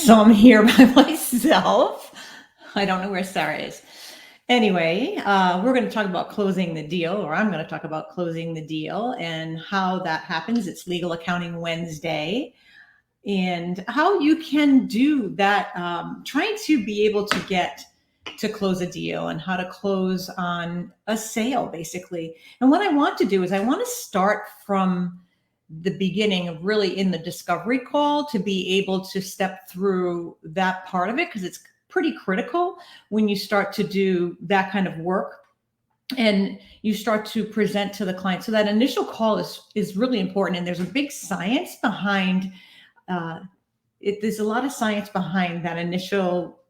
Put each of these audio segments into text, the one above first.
So I'm here by myself. I don't know where Sarah is. Anyway, we're going to talk about closing the deal, or I'm going to talk about closing the deal and how that happens. It's Legal Accounting Wednesday, and how you can do that, trying to be able to get to close a deal and how to close on a sale, basically. And what I want to do is I want to start from the beginning of really in the discovery call to be able to step through that part of it, because it's pretty critical when you start to do that kind of work and you start to present to the client. So that initial call is really important, and there's a big science behind there's a lot of science behind that initial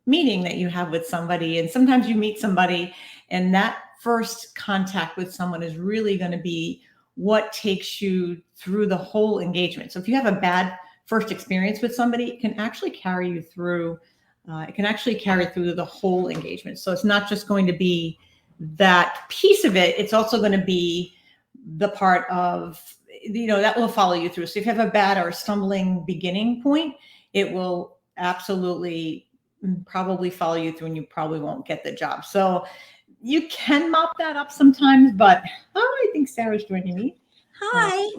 meeting that you have with somebody. And sometimes you meet somebody and that first contact with someone is really going to be what takes you through the whole engagement. So if you have a bad first experience with somebody, it can actually carry you through. It can actually carry through the whole engagement. So it's not just going to be that piece of it. It's also going to be the part of, that will follow you through. So if you have a bad or stumbling beginning point, it will absolutely probably follow you through and you probably won't get the job. So you can mop that up sometimes, but I think Sarah's joining me. Hi.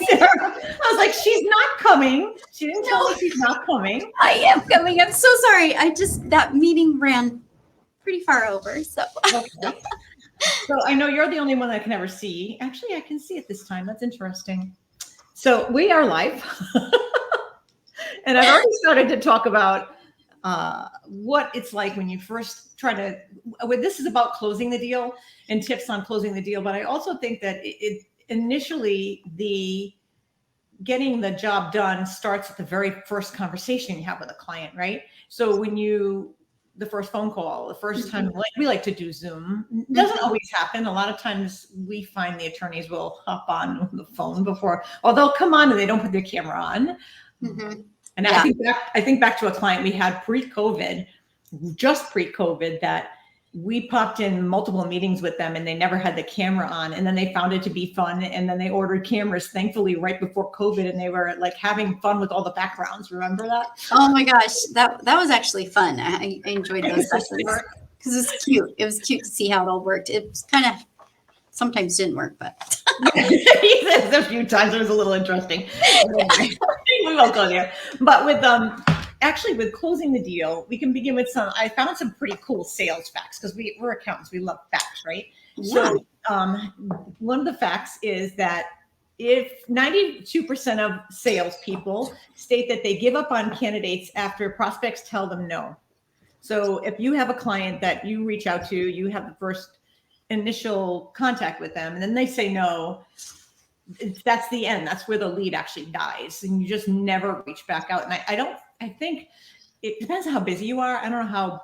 Sarah. I was like, she's not coming. She didn't tell me she's not coming. I am coming. I'm so sorry. That meeting ran pretty far over. So. Okay. So I know you're the only one that can ever see. Actually, I can see it this time. That's interesting. So we are live. And I've already started to talk about what it's like when you first try to, this is about closing the deal and tips on closing the deal. But I also think that it initially, the getting the job done starts at the very first conversation you have with a client, right? So when the first phone call, the first time, we like to do Zoom. It doesn't always happen. A lot of times we find the attorneys will hop on the phone before, or they'll come on and they don't put their camera on. Mm-hmm. And yeah. I think back to a client we had just pre-COVID, that we popped in multiple meetings with them and they never had the camera on. And then they found it to be fun. And then they ordered cameras, thankfully, right before COVID. And they were like having fun with all the backgrounds. Remember that? Oh my gosh. That was actually fun. I enjoyed those sessions because it was cute. It was cute to see how it all worked. It was kind of sometimes didn't work, but he says a few times it was a little interesting. We won't go there. But with actually, with closing the deal, we can begin with I found some pretty cool sales facts, because we're accountants. We love facts, right? Yeah. So one of the facts is that if 92% of salespeople state that they give up on candidates after prospects tell them no. So if you have a client that you reach out to, you have the first initial contact with them, and then they say no, that's the end. That's where the lead actually dies, and you just never reach back out. And I think it depends on how busy you are. I don't know how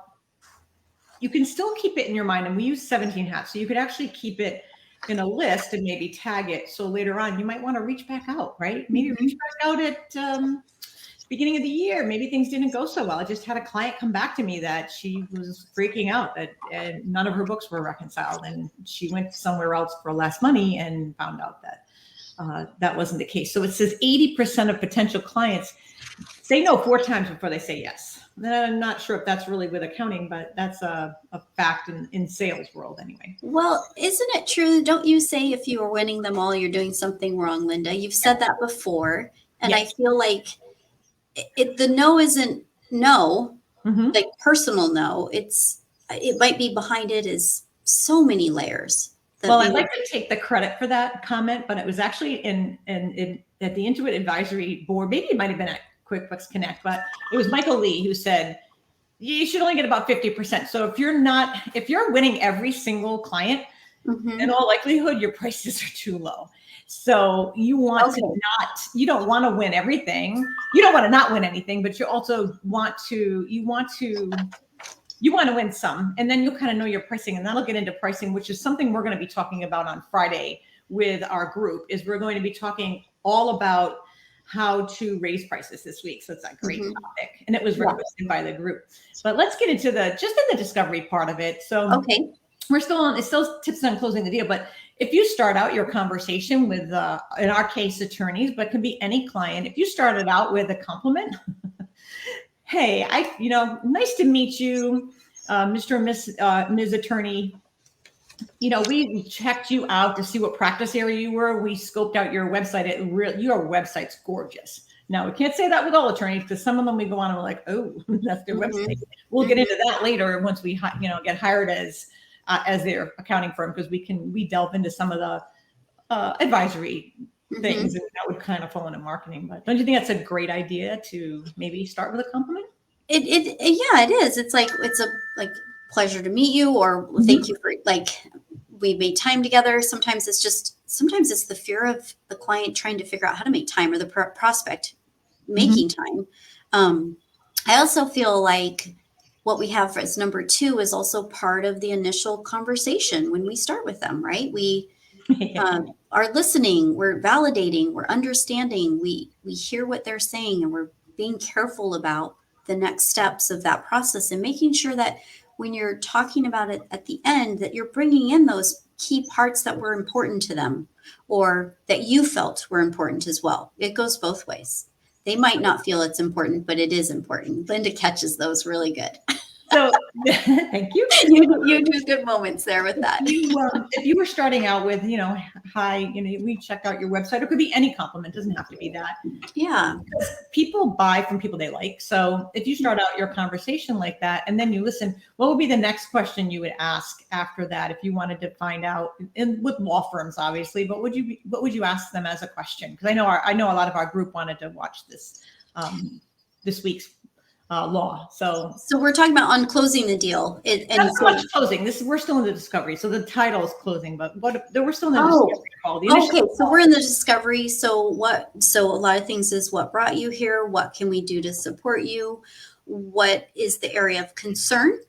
you can still keep it in your mind. And we use 17 hats. So you could actually keep it in a list and maybe tag it. So later on, you might want to reach back out, right? Maybe reach back out at beginning of the year. Maybe things didn't go so well. I just had a client come back to me that she was freaking out that none of her books were reconciled. And she went somewhere else for less money and found out that that wasn't the case. So it says 80% of potential clients say no 4 times before they say yes. And I'm not sure if that's really with accounting, but that's a fact in sales world anyway. Well, isn't it true? Don't you say if you are winning them all, you're doing something wrong, Linda? You've said that before. And yes. I feel like the no isn't no, like personal no. It might be behind it is so many layers. Well, I'd like to take the credit for that comment, but it was actually in at the Intuit Advisory Board. Maybe it might have been at QuickBooks Connect, but it was Michael Lee who said you should only get about 50%. So if you're winning every single client, in all likelihood, your prices are too low. So you want you don't want to win everything. You don't want to not win anything, but you also want to win some, and then you'll kind of know your pricing, and that'll get into pricing, which is something we're going to be talking about on Friday with our group. Is we're going to be talking all about how to raise prices this week. So it's a great topic, and it was requested by the group. But let's get into just in the discovery part of it. So we're it's still tips on closing the deal. But if you start out your conversation with, in our case, attorneys, but can be any client, if you started out with a compliment, Hey, nice to meet you, Mr. and Ms. Attorney. We checked you out to see what practice area you were. We scoped out your website. Your website's gorgeous. Now, we can't say that with all attorneys because some of them we go on and we're like, oh, that's their website. We'll get into that later once we get hired as their accounting firm, because we delve into some of the advisory things, and that would kind of fall into marketing. But don't you think that's a great idea to maybe start with a compliment? Yeah, it is. It's a pleasure to meet you, or thank you for we made time together. Sometimes it's the fear of the client trying to figure out how to make time, or the prospect making time. I also feel like what we have as number 2 is also part of the initial conversation when we start with them, right? We are listening, we're validating, we're understanding, we hear what they're saying, and we're being careful about the next steps of that process, and making sure that when you're talking about it at the end, that you're bringing in those key parts that were important to them, or that you felt were important as well. It goes both ways. They might not feel it's important, but it is important. Linda catches those really good. So thank you. You do good moments there with that. If you were starting out with, hi, we checked out your website. It could be any compliment. It doesn't have to be that. Yeah. People buy from people they like. So if you start out your conversation like that, and then you listen, what would be the next question you would ask after that if you wanted to find out, and with law firms, obviously, but what would you ask them as a question? Because I know a lot of our group wanted to watch this week's law. So we're talking about on closing the deal. Not so much closing. We're still in the discovery. So the title is closing, but we're still in the discovery call. Okay, so we're in the discovery. So a lot of things is what brought you here? What can we do to support you? What is the area of concern?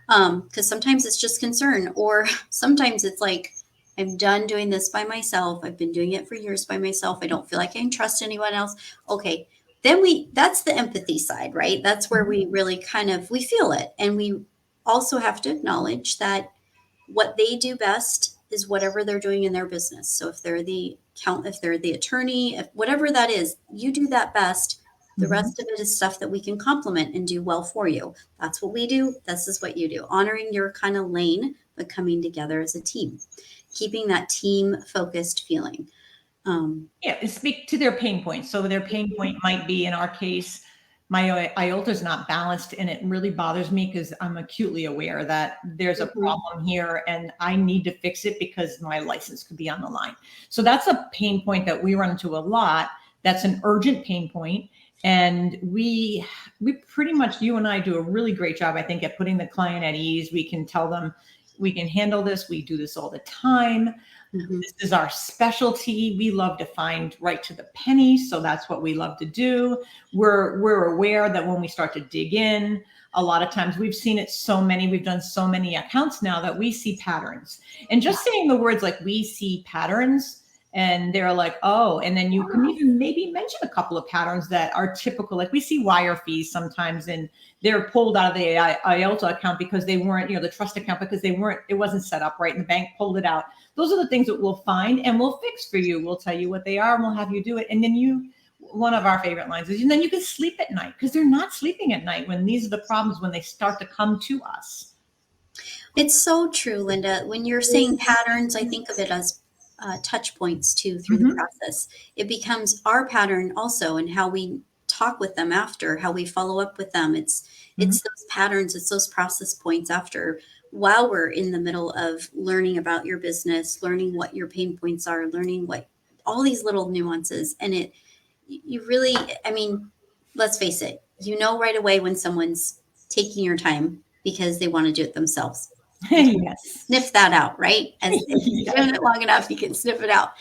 Because sometimes it's just concern, or sometimes it's like, I'm done doing this by myself. I've been doing it for years by myself. I don't feel like I can trust anyone else. Okay. Then that's the empathy side, right? That's where we really we feel it. And we also have to acknowledge that what they do best is whatever they're doing in their business. So if they're the attorney, whatever that is, you do that best. The rest of it is stuff that we can complement and do well for you. That's what we do. This is what you do. Honoring your kind of lane, but coming together as a team, keeping that team focused feeling. Speak to their pain points. So their pain point might be, in our case, my IOLTA is not balanced, and it really bothers me because I'm acutely aware that there's a problem here and I need to fix it because my license could be on the line. So that's a pain point that we run into a lot. That's an urgent pain point. And we pretty much, you and I do a really great job, I think, at putting the client at ease. We can tell them we can handle this. We do this all the time. This is our specialty. We love to find right to the penny. So that's what we love to do. We're aware that when we start to dig in, a lot of times we've done so many accounts now that we see patterns. And just saying the words like we see patterns, and they're like, oh, and then you can even maybe mention a couple of patterns that are typical. Like we see wire fees sometimes, and they're pulled out of the IOLTA account because they weren't, the trust account, because it wasn't set up right, and the bank pulled it out. Those are the things that we'll find and we'll fix for you. We'll tell you what they are and we'll have you do it. And then one of our favorite lines is, and then you can sleep at night, because they're not sleeping at night when these are the problems, when they start to come to us. It's so true, Linda. When you're saying patterns, I think of it as touch points too through the process. It becomes our pattern also, and how we talk with them after, how we follow up with them. It's those patterns, it's those process points after, while we're in the middle of learning about your business, learning what your pain points are, learning what all these little nuances. And you really, let's face it, right away when someone's taking your time because they want to do it themselves. Yes. Sniff that out, right? As if you're doing it long enough, you can sniff it out.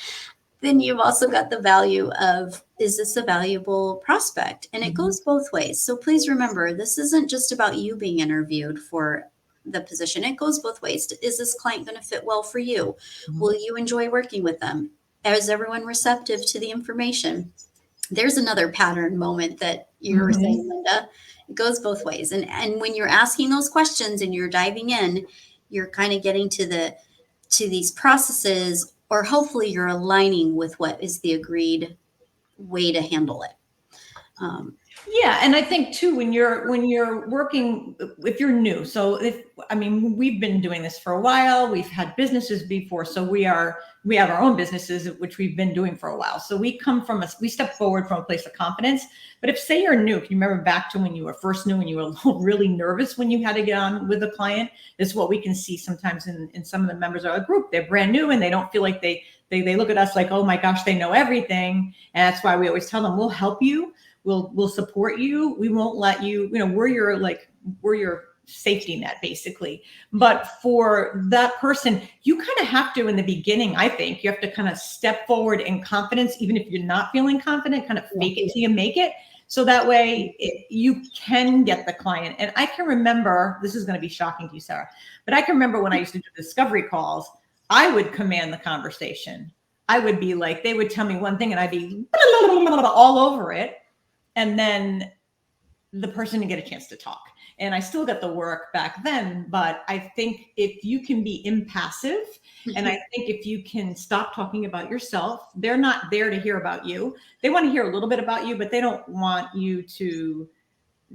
Then you've also got the value of, is this a valuable prospect? And it goes both ways. So please remember, this isn't just about you being interviewed for the position. It goes both ways. Is this client going to fit well for you? Will you enjoy working with them? Is everyone receptive to the information? There's another pattern moment that you were saying, Linda. It goes both ways. And when you're asking those questions and you're diving in, you're kind of getting to these processes, or hopefully you're aligning with what is the agreed way to handle it. Yeah, and I think too when you're working, if you're new. So we've been doing this for a while. We've had businesses before, so we have our own businesses which we've been doing for a while. So we step forward from a place of confidence. But if say you're new, can you remember back to when you were first new and you were really nervous when you had to get on with a client? This is what we can see sometimes in some of the members of our group. They're brand new and they don't feel like they look at us like, oh my gosh, they know everything. And that's why we always tell them, we'll help you. We'll support you. We won't let you, we're your safety net basically. But for that person, you kind of have to, in the beginning, I think you have to kind of step forward in confidence, even if you're not feeling confident, kind of fake it till you make it. So that way you can get the client. And I can remember, this is going to be shocking to you, Sarah, but I can remember when I used to do discovery calls, I would command the conversation. I would be like, they would tell me one thing and I'd be all over it. And then the person didn't get a chance to talk. And I still got the work back then. But I think if you can be impassive, and I think if you can stop talking about yourself, they're not there to hear about you. They want to hear a little bit about you, but they don't want you to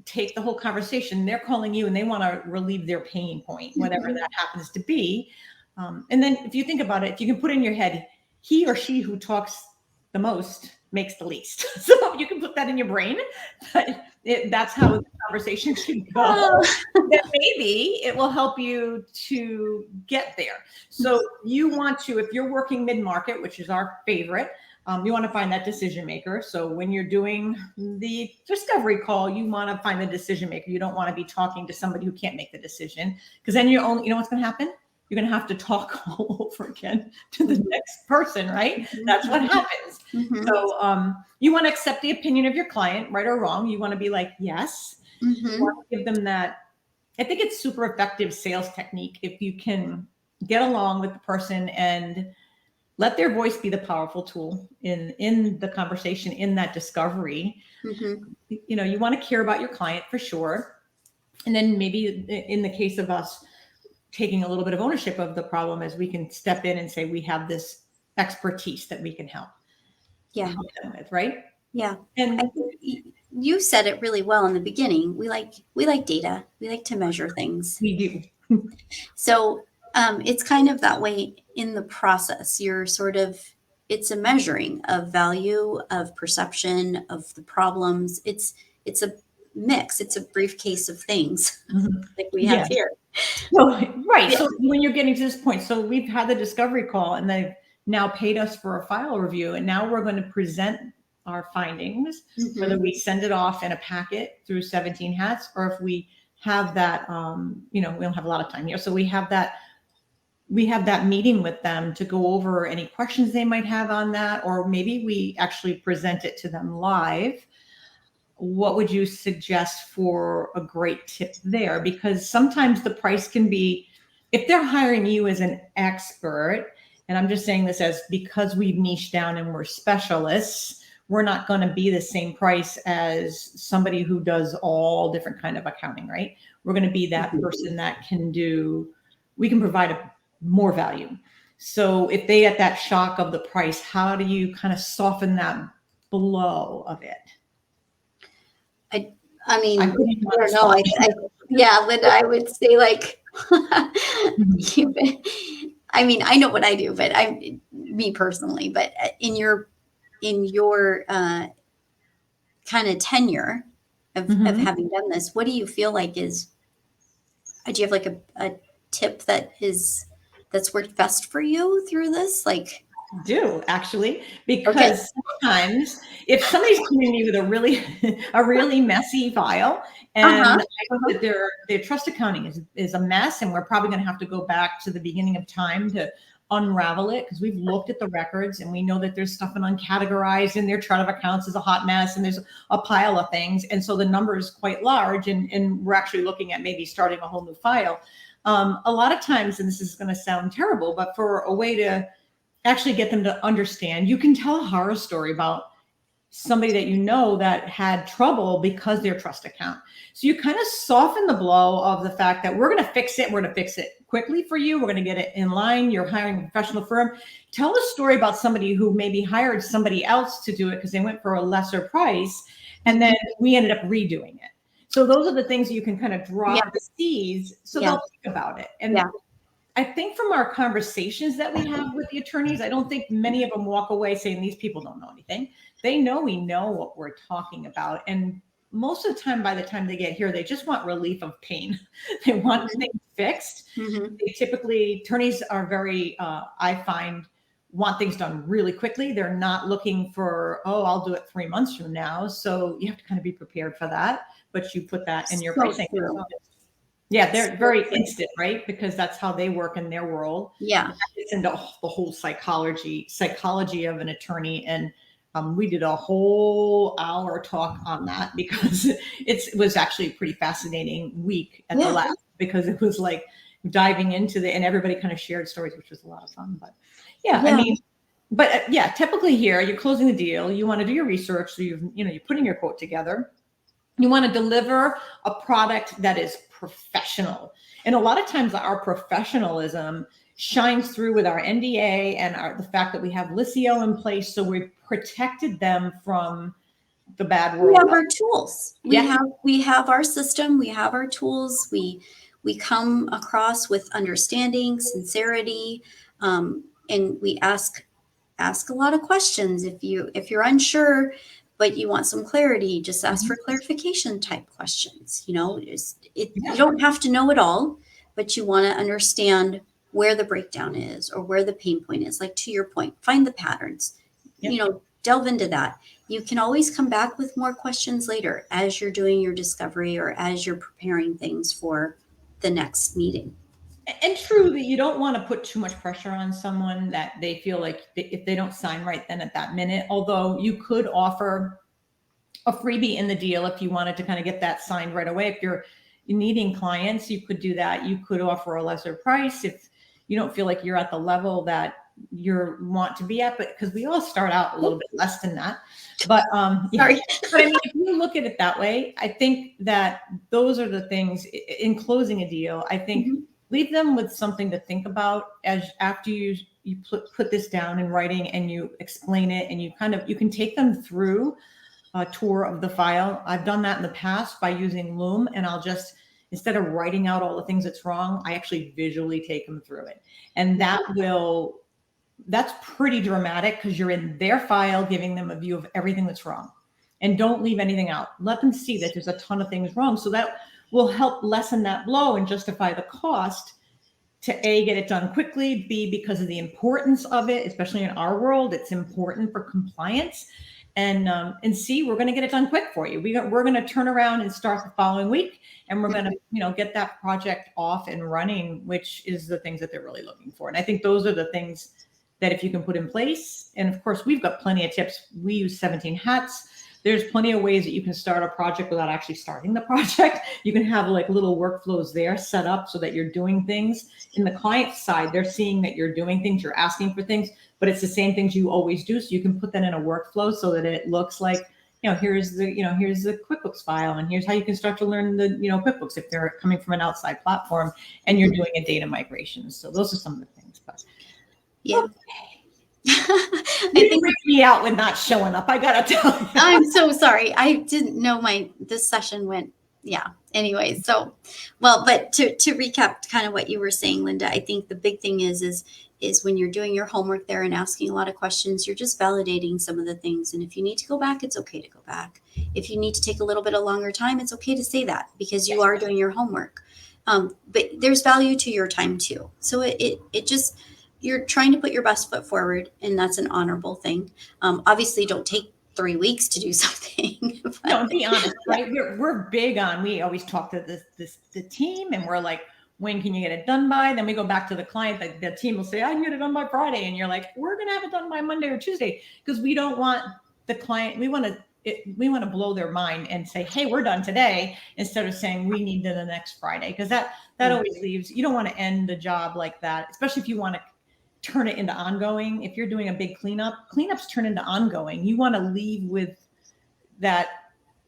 take the whole conversation. They're calling you and they want to relieve their pain point, whatever that happens to be. And then if you think about it, if you can put in your head, he or she who talks the most makes the least. So you can put that in your brain, but that's how the conversation should go. Then maybe it will help you to get there. So you want to, if you're working mid-market, which is our favorite, you want to find that decision maker. So when you're doing the discovery call, you want to find the decision maker. You don't want to be talking to somebody who can't make the decision, because then you know what's going to happen? You're going to have to talk all over again to the next person, right? That's what happens. So you want to accept the opinion of your client, right or wrong. You want to be like, yes. You want to give them that. I think it's super effective sales technique if you can get along with the person and let their voice be the powerful tool in the conversation, in that discovery. You want to care about your client for sure. And then maybe in the case of us, taking a little bit of ownership of the problem, as we can step in and say, we have this expertise that we can help them with, right? Yeah. And I think you said it really well in the beginning. We like data. We like to measure things. We do. So it's kind of that way in the process. It's a measuring of value, of perception, of the problems. It's a mix. It's a briefcase of things like we have here. So, right. So when you're getting to this point, so we've had the discovery call and they've now paid us for a file review, and now we're going to present our findings, whether we send it off in a packet through 17 Hats, or if we have that, we don't have a lot of time here. So we have that meeting with them to go over any questions they might have on that, or maybe we actually present it to them live. What would you suggest for a great tip there? Because sometimes the price can be, if they're hiring you as an expert, and I'm just saying this as because we've niched down and we're specialists, we're not going to be the same price as somebody who does all different kind of accounting, right? We're going to be that person that we can provide more value. So if they get that shock of the price, how do you kind of soften that blow of it? I mean, I don't know. Linda, I would say like, I mean, I know what I do, but me personally, but in your kind of tenure of having done this, what do you feel like do you have like a tip that's worked best for you through this? Like, do actually, because sometimes if somebody's coming to you with a really messy file, and I know that their trust accounting is a mess, and we're probably going to have to go back to the beginning of time to unravel it, because we've looked at the records and we know that there's stuff in uncategorized, and their chart of accounts is a hot mess, and there's a pile of things, and so the number is quite large, and we're actually looking at maybe starting a whole new file. A lot of times, and this is going to sound terrible, but for a way to actually get them to understand, you can tell a horror story about somebody that that had trouble because their trust account. So you kind of soften the blow of the fact that we're going to fix it. We're going to fix it quickly for you. We're going to get it in line. You're hiring a professional firm. Tell a story about somebody who maybe hired somebody else to do it because they went for a lesser price. And then we ended up redoing it. So those are the things you can kind of drop the seeds so they'll think about it. And I think from our conversations that we have with the attorneys, I don't think many of them walk away saying these people don't know anything. They know we know what we're talking about. And most of the time, by the time they get here, they just want relief of pain. They want things fixed. They typically, attorneys are very, I find, want things done really quickly. They're not looking for, oh, I'll do it 3 months from now. So you have to kind of be prepared for that. But you put that in your pricing. Yeah, they're very instant, right? Because that's how they work in their world. Yeah. It's into the whole psychology of an attorney. And we did a whole hour talk on that because it was actually a pretty fascinating week at the lab, because it was like diving into and everybody kind of shared stories, which was a lot of fun. But I mean, but typically here you're closing the deal. You want to do your research. So you're putting your quote together. You want to deliver a product that is professional. And a lot of times our professionalism shines through with our NDA and the fact that we have Liscio in place. So we've protected them from the bad world. We have our tools. We have our system. We have our tools. We come across with understanding, sincerity, and we ask a lot of questions. If you're unsure, but you want some clarity, just ask for clarification type questions. You don't have to know it all, but you want to understand where the breakdown is or where the pain point is. Like, to your point, find the patterns, delve into that. You can always come back with more questions later as you're doing your discovery or as you're preparing things for the next meeting. And true that you don't want to put too much pressure on someone that they feel like if they don't sign right then at that minute, although you could offer a freebie in the deal if you wanted to kind of get that signed right away. If you're needing clients, you could do that. You could offer a lesser price if you don't feel like you're at the level that you want to be at, but because we all start out a little bit less than that. But sorry. But I mean, if you look at it that way, I think that those are the things in closing a deal. I think leave them with something to think about after you put this down in writing and you explain it, and you can take them through a tour of the file. I've done that in the past by using Loom, and I'll just, instead of writing out all the things that's wrong, I actually visually take them through it. And that's pretty dramatic because you're in their file, giving them a view of everything that's wrong. And don't leave anything out. Let them see that there's a ton of things wrong. So that will help lessen that blow and justify the cost to A, get it done quickly, B, because of the importance of it, especially in our world, it's important for compliance. And C, we're going to get it done quick for you. We're going to turn around and start the following week, and we're going to, get that project off and running, which is the things that they're really looking for. And I think those are the things that if you can put in place, and of course, we've got plenty of tips. We use 17 Hats. There's plenty of ways that you can start a project without actually starting the project. You can have like little workflows there set up so that you're doing things. In the client side, they're seeing that you're doing things, you're asking for things, but it's the same things you always do. So you can put that in a workflow so that it looks like, here's the QuickBooks file, and here's how you can start to learn the, QuickBooks if they're coming from an outside platform and you're doing a data migration. So those are some of the things. But yeah. I think freaked me out with not showing up. I gotta tell you. I'm so sorry. I didn't know this session went. Yeah. Anyway, but to recap kind of what you were saying, Linda, I think the big thing is when you're doing your homework there and asking a lot of questions, you're just validating some of the things. And if you need to go back, it's okay to go back. If you need to take a little bit of longer time, it's okay to say that because you are doing your homework. But there's value to your time too. So it just, you're trying to put your best foot forward, and that's an honorable thing. Obviously, don't take 3 weeks to do something. No, be honest, right? We're big on. We always talk to the team, and we're like, when can you get it done by? Then we go back to the client. The team will say, I can get it done by Friday, and you're like, we're gonna have it done by Monday or Tuesday because we don't want the client. We want to blow their mind and say, hey, we're done today, instead of saying we need to the next Friday, because that always leaves. You don't want to end the job like that, especially if you want to turn it into ongoing. If you're doing a big cleanups turn into ongoing. You want to leave with that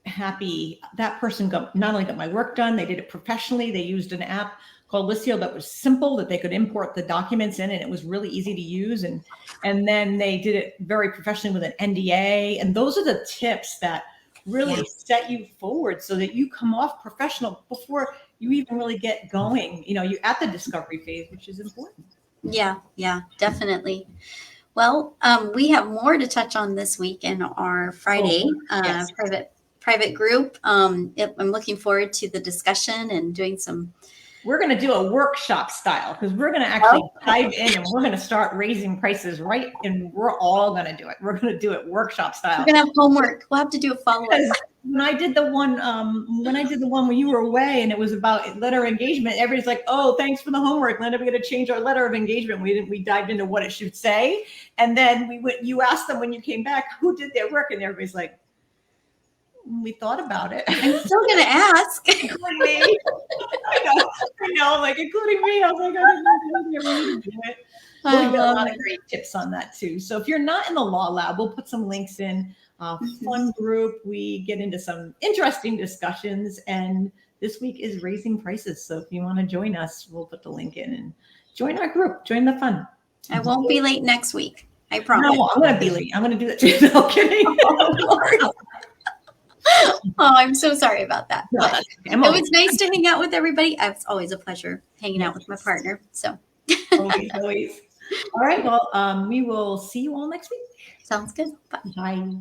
happy, that person not only got my work done, they did it professionally. They used an app called Liscio that was simple, that they could import the documents in, and it was really easy to use. And then they did it very professionally with an NDA. And those are the tips that really Yeah. set you forward so that you come off professional before you even really get going. You're at the discovery phase, which is important. Yeah, definitely. Well, we have more to touch on this week in our Friday Yes. private group. I'm looking forward to the discussion and doing some. We're going to do a workshop style because we're going to actually dive in and we're going to start raising prices right. And we're all going to do it. We're going to do it workshop style. We're going to have homework. We'll have to do a follow-up. When I did the one when you were away and it was about letter of engagement, everybody's like, "Oh, thanks for the homework, Linda. We're going to change our letter of engagement." We dived into what it should say, and then you asked them when you came back who did their work, and everybody's like, "We thought about it." I'm still going to ask. Including me. I know, like including me. I was like, I didn't do it. We've got a lot of great tips on that too. So if you're not in the Law Lab, we'll put some links in. Fun group. We get into some interesting discussions, and this week is raising prices. So if you want to join us, we'll put the link in and join our group. Join the fun. I won't be late next week. I promise. No, I'm going to be late. I'm going to do that too. No kidding. Oh, I'm so sorry about that. No, But it was nice to hang out with everybody. It's always a pleasure hanging out with my partner. So always. All right. Well, we will see you all next week. Sounds good. Bye. Bye.